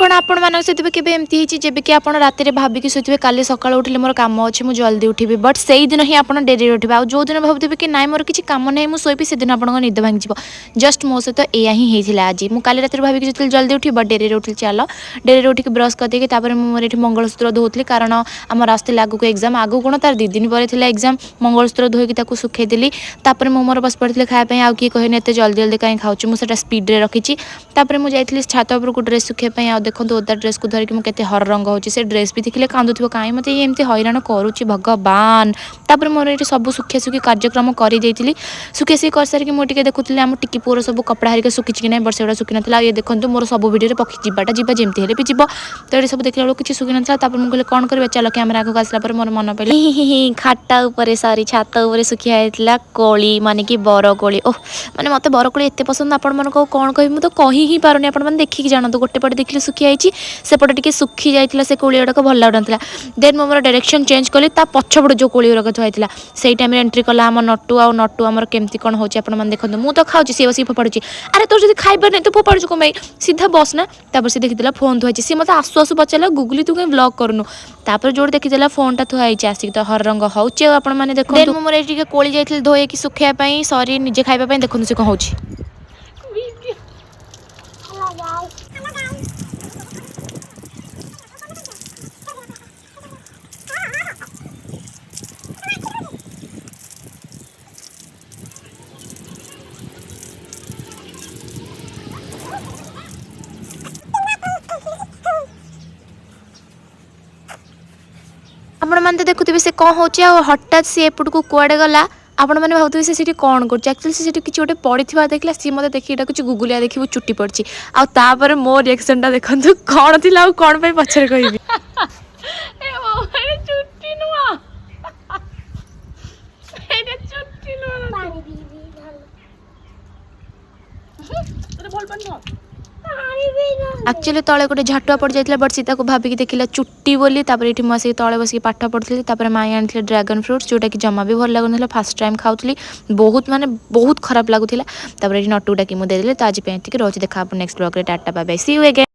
कौन आपण मान सहित केबे एमती होती जब कि आप राति भाविकी शुथे काली सका उठे मोर कम अच्छे मुझे जल्दी उठी बट से दिन ही आप डेरी उठे आ जो दिन भावुवे कि ना मोर किसी कम नहीं मुझे शोबी से दिन आप निद भांगी जस्ट मो सहित या ही होता आज मुझे काली राति भाविकी जो जल्दी उठी बट डेरी उठी चल डेरी उठिक ब्रश करदेकी मोर ये मंगलसूत्र धोली कारण आमर आसती आगू एग्जाम आगू कौन तार 2 दिन पर एग्जाम मंगलसूत्र धोईकी सुखेदेली मोर मोर बस पड़ी खायापी आउ किए कहनी एत जल्दी जल्दी कहीं खाऊँ मुझे स्पीड्रे रखी मुझे जाइली छात उपरको ड्रेस सुखापी आ देखो ओदा ड्रेस को धरिकी मुझे हर रंग होची से ड्रेस भी देखिले कांदुथिबो कहीं मत ये एमती हैरान करुच्ची भगवान। तापर मोर ये सब सुखिया सुखी कार्यक्रम कर सुखे सी कर सारिकी मुझे देखुली आम टिकी पुअर सब कपड़ा हरिका सुखी कि नहीं बट से सुखी ना ये देखो मोर सब भिडियो पक्षी जीवाटा जीवा जमती है भी जीव तो ये सब देखला किसी सुखी ना मुझे कौन कर चल कैमेरा आगे आसला मोर मन पड़े खाटा उपर सॉरी छात उपर सुखिया होता कोली माने कि बरकोली ओह माने मत बरकोली एत पसंद आपण मन कौन कह मुझे कही ही पारुनी आपण मैंने देखिए जानते गोटे पटे देखिए सुखिया सेपटे टी सुखी जाता से कोली गुड़ाक भल लगुना देन मोर डायरेक्शन चेंज कली पछपटे जो कोली गुड़ाक थोड़ा से टाइम एंट्री कला आम नटू आ नटू आम केमती कौन होची देखते मुझे तो खाऊँ सी बस फोपाड़ी अरे तोर जो खाइबार नहीं तो फोपाड़ू कम सीधा बस ना से देखीदेला फोन थुआई सी मत आसु आसु पचारा गुगली तू कहीं ब्लॉग करनु जो देखीदेला फोनटा थुआई आसिक तो हर रंग होची आपने देखो मोर ये कोली जाइए धोईकी सुखापी सरी निजे खाइबापी देखो सी कौन होची आपण मैंने देखुवे से कौन हो हठात सी एपट को कुआड़े गला आपण मैंने भावुवे से कौन कर किसी गोटे पड़ा देखला सी मत देखिए कुछ गुगुलिया देखिए चुटी पड़ी आपर मो रिएक्शन टा देखो कौन थी कौन पछरे कह एक्चुअली तले गोटे झाटुआ पड़ जाता बट सीता को भाविकी देखला चुट्टी बोली ये मुझे तले बस पाठ पढ़ी माई आनी ड्रैगन फ्रुट्स जोटा कि जमा भी भल लगुन फास्ट टाइम खाऊली बहुत माने बहुत खराब लगुला नटू डाकी मुझे देदेली तो आज रोज देखा नेक्स्ट ब्लॉग रे tata bye bye see you again.